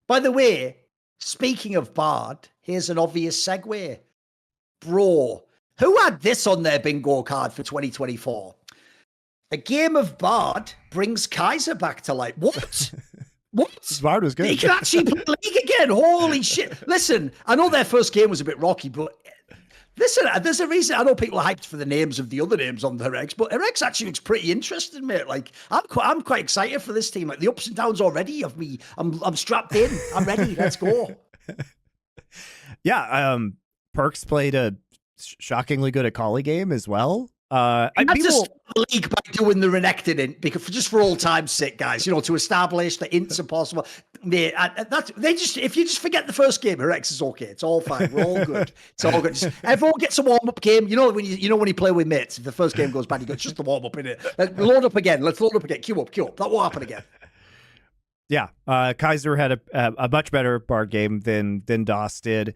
By the way, speaking of Bard, here's an obvious segue. Bro, who had this on their bingo card for 2024? A game of Bard brings Kaiser back to life. What? What? Bard was good. He can actually play League again. Holy shit. Listen, I know their first game was a bit rocky, but listen, there's a reason. I know people are hyped for the names of the other names on the Rex, but Rex actually looks pretty interesting, mate. Like, I'm quite excited for this team. Like, the ups and downs already of me. I'm strapped in. I'm ready. Let's go. Yeah, Perks played a shockingly good Akali game as well. Just the league by doing the Renekton int, because just for all time's sake, guys, to establish the ints are possible. Mate, if you just forget the first game, Rex is okay. It's all fine. We're all good. It's all good. Just, everyone gets a warm up game. When you play with mates, if the first game goes bad, you go, it's just the warm up in it. Load up again. Let's load up again. Queue up. That won't happen again. Yeah, Kaiser had a much better Bard game than DOS did.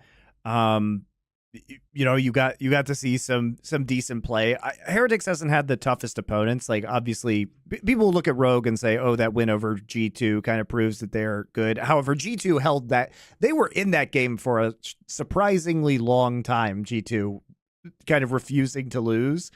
You got to see some decent play. Heretics hasn't had the toughest opponents. Like, obviously, people look at Rogue and say, "Oh, that win over G2 kind of proves that they're good." However, G2 held that. They were in that game for a surprisingly long time. G2 kind of refusing to lose,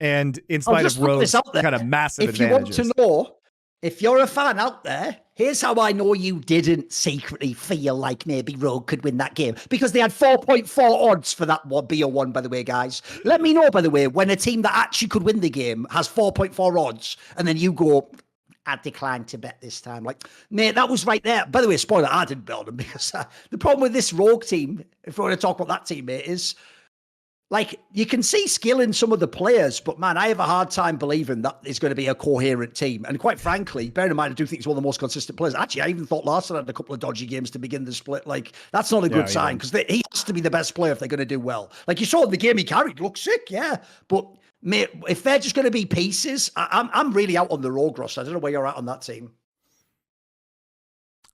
and in spite of Rogue's kind of massive advantages. If you want to know, if you're a fan out there, here's how I know you didn't secretly feel like maybe Rogue could win that game. Because they had 4.4 odds for that BO1, by the way, guys. Let me know, by the way, when a team that actually could win the game has 4.4 odds, and then you go, I declined to bet this time. Like, mate, that was right there. By the way, spoiler, I didn't build them, because the problem with this Rogue team, if we're going to talk about that team, mate, is... like, you can see skill in some of the players, but man, I have a hard time believing that is going to be a coherent team. And quite frankly, bearing in mind, I do think he's one of the most consistent players. Actually, I even thought Larson had a couple of dodgy games to begin the split. Like, that's not a good sign, because he has to be the best player if they're going to do well. Like, you saw in the game he carried, looked sick, yeah. But, mate, if they're just going to be pieces, I'm really out on the Rogue roster. I don't know where you're at on that team.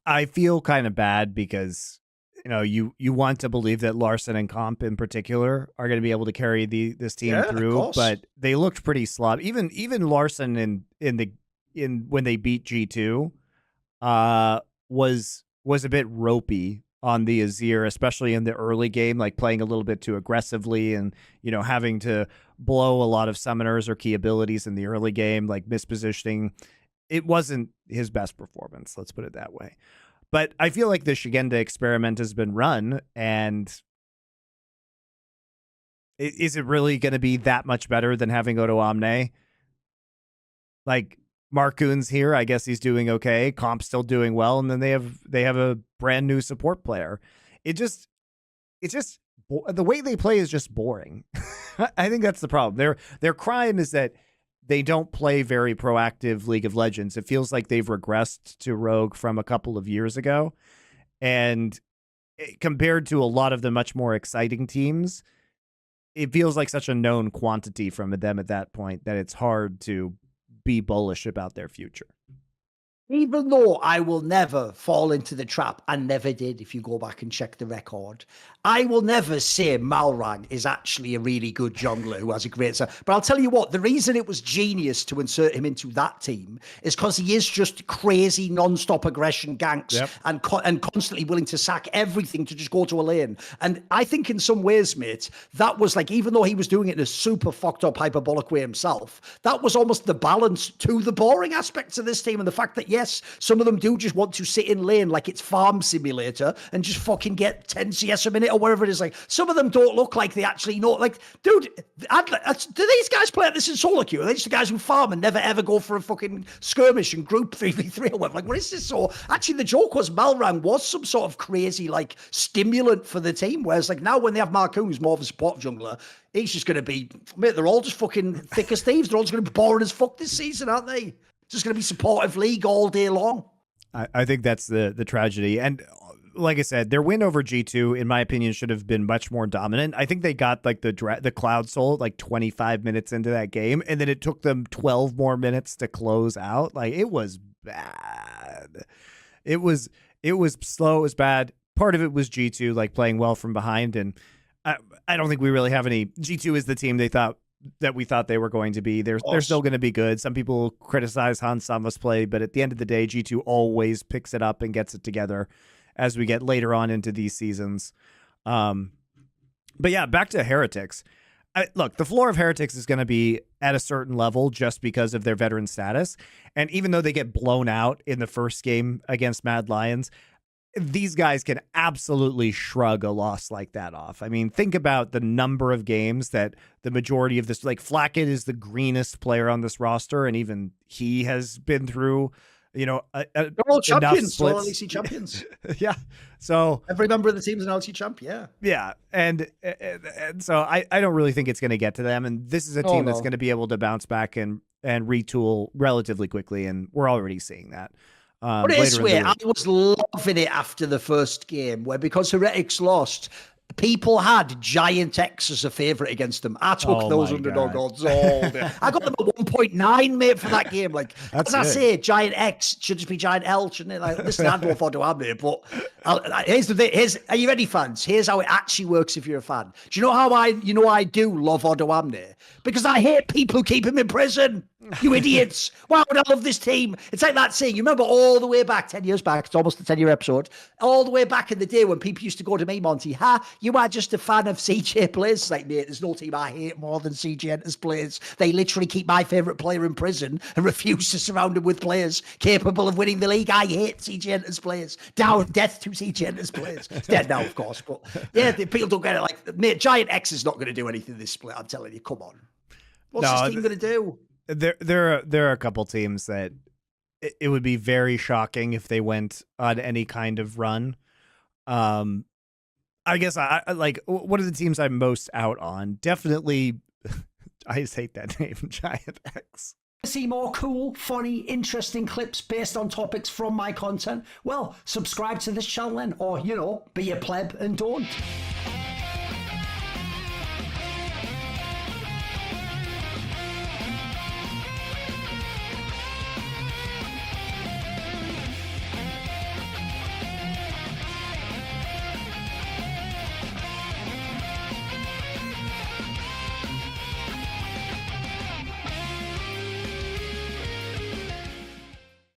I feel kind of bad because... you want to believe that Larson and Comp in particular are going to be able to carry this team through, but they looked pretty sloppy. Even Larson when they beat G2 was a bit ropey on the Azir, especially in the early game, like playing a little bit too aggressively and having to blow a lot of summoners or key abilities in the early game, like mispositioning. It wasn't his best performance, let's put it that way. But I feel like the Shigenda experiment has been run, and is it really going to be that much better than having Odo Omne? Like, Marcoon's here, I guess he's doing okay. Comp's still doing well, and then they have a brand new support player. It's just the way they play is just boring. I think that's the problem. Their crime is that they don't play very proactive League of Legends. It feels like they've regressed to Rogue from a couple of years ago. And compared to a lot of the much more exciting teams, it feels like such a known quantity from them at that point that it's hard to be bullish about their future. Even though I will never fall into the trap, and never did, if you go back and check the record, I will never say Malrang is actually a really good jungler who has a great set. But I'll tell you what, the reason it was genius to insert him into that team is because he is just crazy non-stop aggression ganks and constantly willing to sack everything to just go to a lane. And I think in some ways, mate, that was like, even though he was doing it in a super fucked up hyperbolic way himself, that was almost the balance to the boring aspects of this team, and the fact that, yes, some of them do just want to sit in lane like it's Farm Simulator and just fucking get 10 CS a minute or whatever it is. Like, some of them don't look like they actually know. Like, dude, do these guys play at this in solo queue? Are they just the guys who farm and never ever go for a fucking skirmish and group 3v3 or whatever? Like, what is this? So actually, the joke was Malrang was some sort of crazy, like, stimulant for the team. Whereas, like, now when they have Marcoon, who's more of a support jungler, he's just going to be, mate, they're all just fucking thick as thieves. They're all just going to be boring as fuck this season, aren't they? It's just going to be supportive league all day long. I think that's the tragedy. And like I said, their win over G2, in my opinion, should have been much more dominant. I think they got like the Cloud Soul like 25 minutes into that game, and then it took them 12 more minutes to close out. Like, it was bad. It was slow. It was bad. Part of it was G2 like playing well from behind, and I don't think we really have any. G2 is the team we thought they were going to be. They're still going to be good. Some people criticize Hans Sama's play, but at the end of the day, G2 always picks it up and gets it together. as we get later on into these seasons. But yeah, back to Heretics. Look, the floor of Heretics is going to be at a certain level just because of their veteran status. And even though they get blown out in the first game against Mad Lions, these guys can absolutely shrug a loss like that off. I mean, think about the number of games that the majority of this, like Flackett is the greenest player on this roster, and even he has been through, you know, they're all champions, all splits. LEC champions. Yeah. So every member of the team is an LEC champ. Yeah. Yeah. And so I don't really think it's going to get to them. And this is a team that's going to be able to bounce back and retool relatively quickly. And we're already seeing that. But this way, I was loving it after the first game, where because Heretics lost, people had Giant X as a favourite against them. I took those underdog odds all day. I got them at 1.9, mate, for that game. Like, as I say, Giant X should just be Giant L, shouldn't it? Like, listen, I don't want to have it, but here's the thing. Are you ready, fans? Here's how it actually works if you're a fan. Do you know how I do love Odoamne? Because I hate people who keep him in prison. You idiots. Why would I love this team? It's like that saying, you remember all the way back, 10 years back, it's almost a 10-year episode, all the way back in the day when people used to go to me, Monte, you are just a fan of CJ players. It's like, mate, there's no team I hate more than CJ Enters players. They literally keep my favourite player in prison and refuse to surround him with players capable of winning the league. I hate CJ Enters players. Down, death to CJ Enters players. It's dead now, of course, but yeah, people don't get it. Like, mate, Giant X is not going to do anything this split, I'm telling you. Come on. What's this team going to do? There are a couple teams that it would be very shocking if they went on any kind of run. I guess I like, one of the teams I'm most out on, definitely, I just hate that name, Giant X. See more cool, funny, interesting clips based on topics from my content? Well, subscribe to this channel then, or, you know, be a pleb and don't.